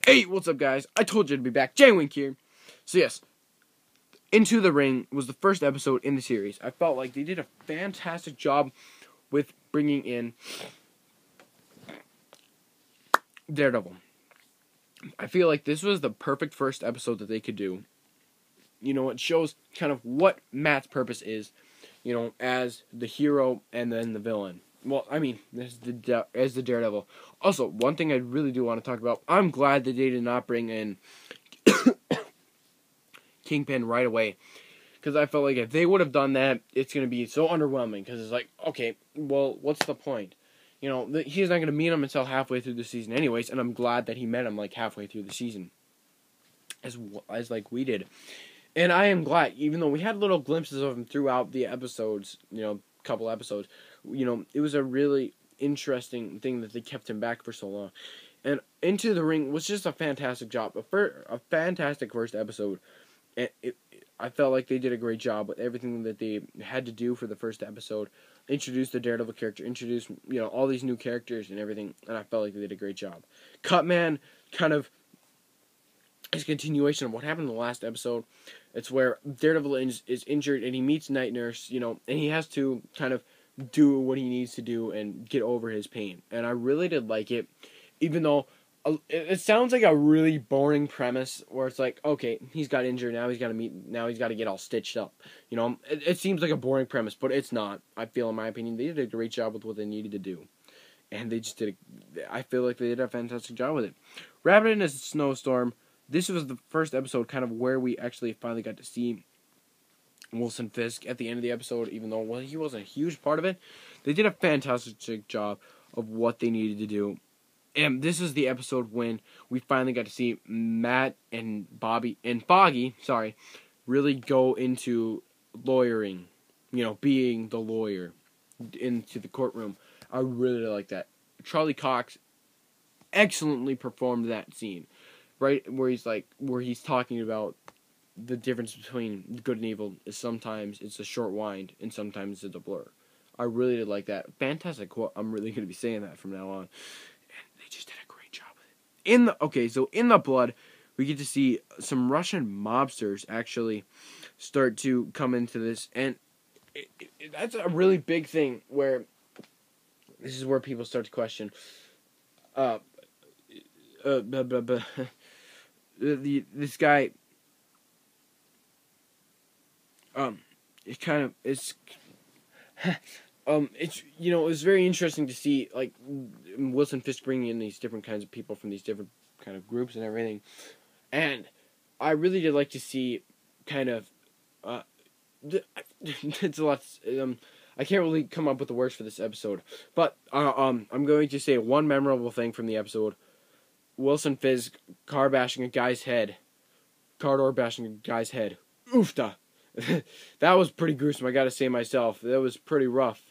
Hey, what's up, guys? I told you to be back. J-Wink here. So, yes, Into the Ring was the first episode in the series. I felt like they did a fantastic job with bringing in Daredevil. I feel like this was the perfect first episode that they could do. You know, it shows kind of what Matt's purpose is, you know, as the hero and then the villain. Well, I mean, as the Daredevil. Also, one thing I really do want to talk about, I'm glad that they did not bring in Kingpin right away. Because I felt like if they would have done that, it's going to be so underwhelming. Because it's like, okay, well, what's the point? You know, he's not going to meet him until halfway through the season anyways. And I'm glad that he met him like halfway through the season. As like we did. And I am glad, even though we had little glimpses of him throughout the episodes, you know, couple episodes, you know, it was a really interesting thing that they kept him back for so long. And Into the Ring was just a fantastic job, a fantastic first episode. And I felt like they did a great job with everything that they had to do for the first episode. Introduce the Daredevil character, introduce, you know, all these new characters and everything, and I felt like they did a great job. Cutman kind of is a continuation of what happened in the last episode. It's where Daredevil is injured and he meets Night Nurse, you know, and he has to kind of do what he needs to do and get over his pain. And I really did like it, even though it sounds like a really boring premise where it's like, okay, he's got injured, now he's got to get all stitched up. You know, it seems like a boring premise, but it's not. I feel, in my opinion, they did a great job with what they needed to do. And they just I feel like they did a fantastic job with it. Wrapped in a snowstorm. This was the first episode kind of where we actually finally got to see Wilson Fisk at the end of the episode, even though he wasn't a huge part of it. They did a fantastic job of what they needed to do. And this is the episode when we finally got to see Matt and Foggy, really go into lawyering, you know, being the lawyer into the courtroom. I really like that. Charlie Cox excellently performed that scene. Right where he's talking about the difference between good and evil is sometimes it's a short wind and sometimes it's a blur. I really did like that. Fantastic quote. I'm really going to be saying that from now on. And they just did a great job with it. So in the Blood, we get to see some Russian mobsters actually start to come into this, and that's a really big thing. Where this is where people start to question. This guy, it's you know, it was very interesting to see, like, Wilson Fisk bringing in these different kinds of people from these different kind of groups and everything, and I really did like to see kind of, it's a lot, I can't really come up with the words for this episode, but, I'm going to say one memorable thing from the episode. Wilson Fisk car door bashing a guy's head. Oofta. That was pretty gruesome, I gotta say myself. That was pretty rough.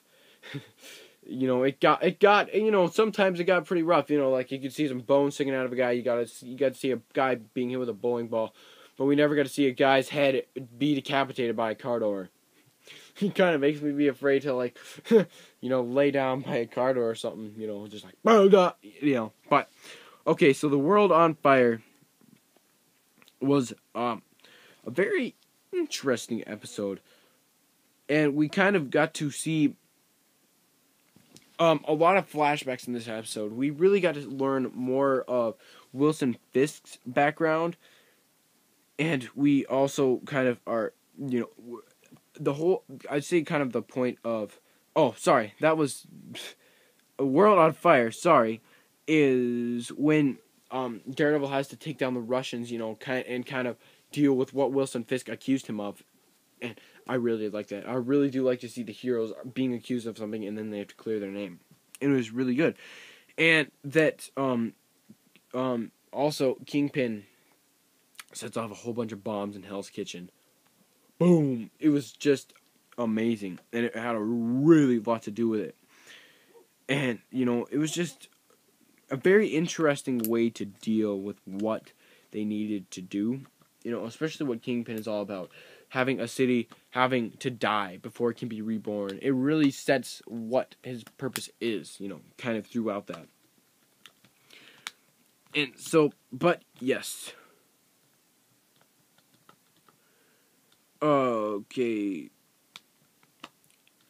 You know, it got, you know, sometimes it got pretty rough. You know, like you could see some bones sticking out of a guy. You got to see a guy being hit with a bowling ball. But we never got to see a guy's head be decapitated by a car door. It kind of makes me be afraid to, like, you know, lay down by a car door or something. You know, just like, you know, but... Okay, so The World on Fire was a very interesting episode, and we kind of got to see a lot of flashbacks in this episode. We really got to learn more of Wilson Fisk's background, and we also kind of are, you know, the whole, I'd say kind of the point of, that was A World on Fire, is when Daredevil has to take down the Russians, you know, kind of deal with what Wilson Fisk accused him of. And I really like that. I really do like to see the heroes being accused of something and then they have to clear their name. And it was really good. And that also Kingpin sets off a whole bunch of bombs in Hell's Kitchen. Boom! It was just amazing. And it had a really lot to do with it. And, you know, it was just a very interesting way to deal with what they needed to do, you know, especially what Kingpin is all about. Having a city having to die before it can be reborn. It really sets what his purpose is, you know, kind of throughout that. And so, but yes. Okay.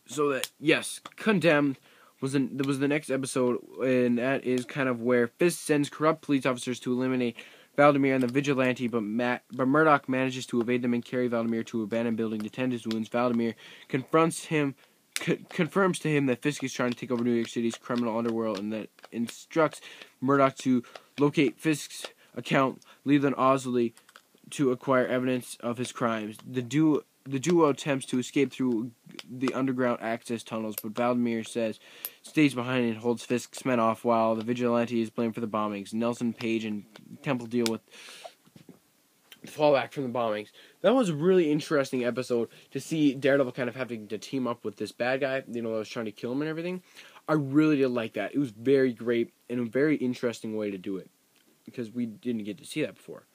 So that, yes, Condemned was the next episode, and that is kind of where Fisk sends corrupt police officers to eliminate Valdemir and the vigilante, but Murdoch manages to evade them and carry Valdemir to an abandoned building to tend his wounds. Valdemir confronts him, confirms to him that Fisk is trying to take over New York City's criminal underworld, and that instructs Murdoch to locate Fisk's account, Leland Osley, to acquire evidence of his crimes. The duo attempts to escape through the underground access tunnels, but Valdemir stays behind and holds Fisk's men off while the vigilante is blamed for the bombings. Nelson, Page, and Temple deal with the fallback from the bombings. That was a really interesting episode to see Daredevil kind of having to team up with this bad guy, that was trying to kill him and everything. I really did like that. It was very great and a very interesting way to do it, because we didn't get to see that before.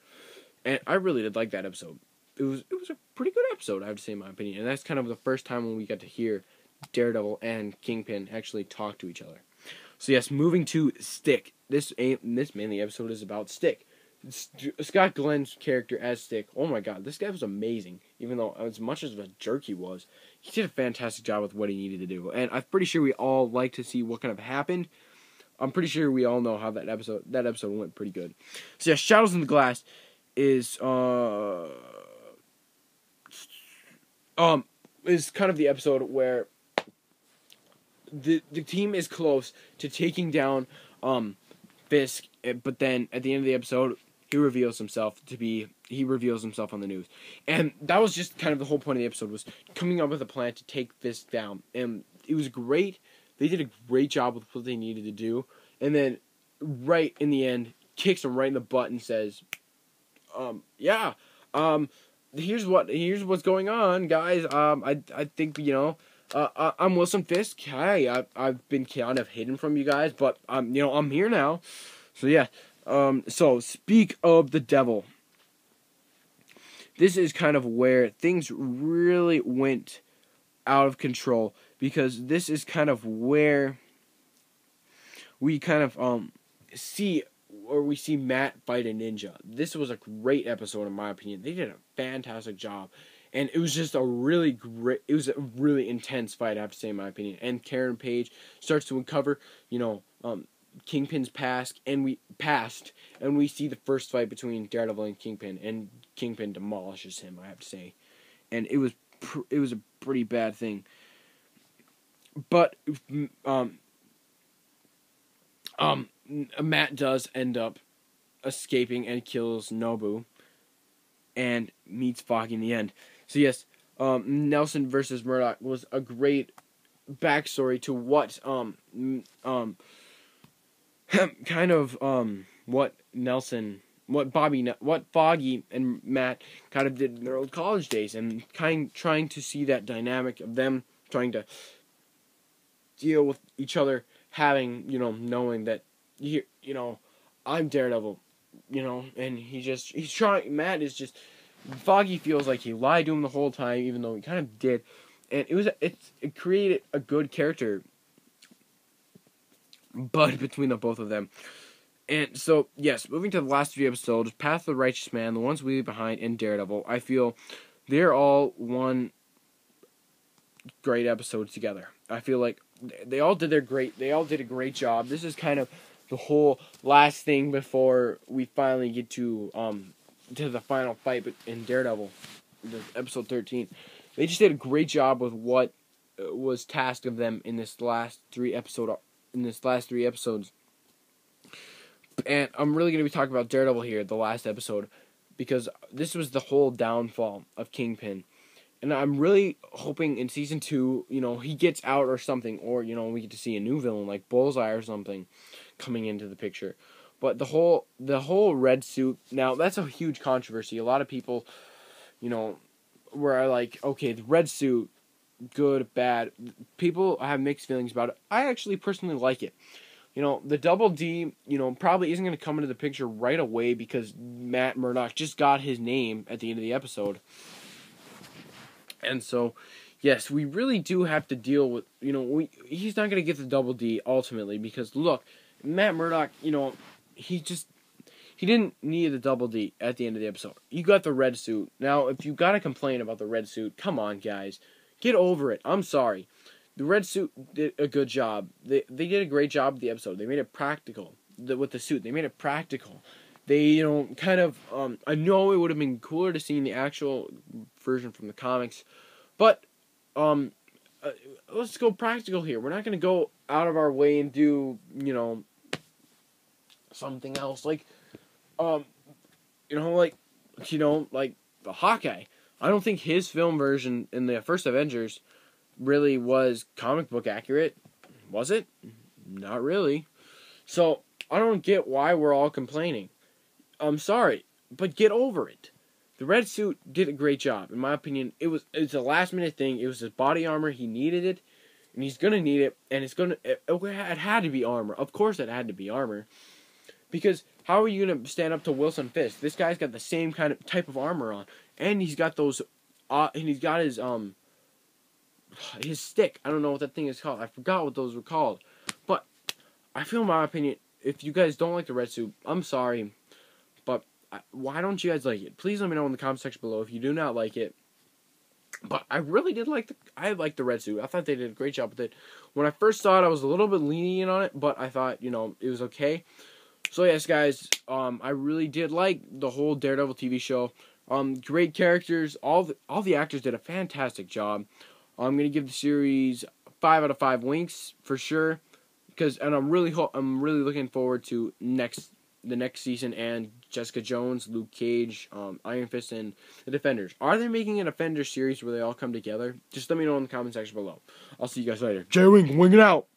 And I really did like that episode. It was a pretty good episode, I have to say, in my opinion. And that's kind of the first time when we got to hear Daredevil and Kingpin actually talk to each other. So yes, moving to Stick. This mainly episode is about Stick. Scott Glenn's character as Stick. Oh my god, this guy was amazing. Even though as much as a jerk he was, he did a fantastic job with what he needed to do. And I'm pretty sure we all like to see what kind of happened. I'm pretty sure we all know how that episode went pretty good. So yeah, Shadows in the Glass is kind of the episode where the team is close to taking down Fisk, but then at the end of the episode he reveals himself on the news. And that was just kind of the whole point of the episode, was coming up with a plan to take Fisk down. And it was great. They did a great job with what they needed to do. And then right in the end, kicks him right in the butt and says, here's what's going on, guys. I think, I'm Wilson Fisk. Hi, I've been kind of hidden from you guys, but I'm here now. So yeah. So speak of the devil. This is kind of where things really went out of control, because this is kind of where we kind of see Matt fight a ninja. This was a great episode in my opinion. They did a fantastic job. And it was just a really intense fight, I have to say, in my opinion. And Karen Page starts to uncover, Kingpin's past, and we see the first fight between Daredevil and Kingpin demolishes him, I have to say. And it was a pretty bad thing. But Matt does end up escaping and kills Nobu and meets Foggy in the end. So yes, Nelson versus Murdoch was a great backstory to what what Foggy and Matt kind of did in their old college days, and trying to see that dynamic of them trying to deal with each other, having, knowing that I'm Daredevil, and he's trying. Matt is just, Foggy feels like he lied to him the whole time, even though he kind of did, and it created a good character bud between the both of them. And so yes, moving to the last three episodes, Path of the Righteous Man, The Ones We Leave Behind, and Daredevil, I feel they're all one great episode together. I feel like they all did a great job. This is kind of the whole last thing before we finally get to the final fight in Daredevil, episode 13. They just did a great job with what was tasked of them in this last three episodes. And I'm really going to be talking about Daredevil here, the last episode, because this was the whole downfall of Kingpin. And I'm really hoping in season 2, he gets out or something, or, we get to see a new villain like Bullseye or something coming into the picture. But the whole red suit, now that's a huge controversy. A lot of people, were like, okay, the red suit, good, bad. People have mixed feelings about it. I actually personally like it. The Double D, probably isn't going to come into the picture right away because Matt Murdock just got his name at the end of the episode. And so, yes, we really do have to deal with, he's not going to get the Double D ultimately because, look, Matt Murdock, he just, He didn't need the double D at the end of the episode. You got the red suit. Now, if you got to complain about the red suit, come on, guys. Get over it. I'm sorry. The red suit did a good job. They did a great job with the episode. They made it practical. With the suit, they made it practical. They, kind of, I know it would have been cooler to see in the actual version from the comics. But, let's go practical here. We're not going to go out of our way and do, something else. Like the Hawkeye. I don't think his film version in the first Avengers really was comic book accurate. Was it? Not really. So, I don't get why we're all complaining. I'm sorry, but get over it. The red suit did a great job. In my opinion, it's a last minute thing. It was his body armor. He needed it, and he's going to need it, and it had to be armor. Of course it had to be armor. Because how are you going to stand up to Wilson Fisk? This guy's got the same type of armor on. And he's got those, and he's got his stick. I don't know what that thing is called. I forgot what those were called. But I feel, in my opinion, if you guys don't like the red suit, I'm sorry. But why don't you guys like it? Please let me know in the comment section below if you do not like it. But I really did like the red suit. I thought they did a great job with it. When I first saw it, I was a little bit lenient on it, but I thought, it was okay. So yes, guys, I really did like the whole Daredevil TV show. Great characters. All the actors did a fantastic job. I'm gonna give the series 5 out of 5 winks for sure. And I'm really looking forward to the next season and Jessica Jones, Luke Cage, Iron Fist, and the Defenders. Are they making an Defenders series where they all come together? Just let me know in the comment section below. I'll see you guys later. J-Wing, wing it out.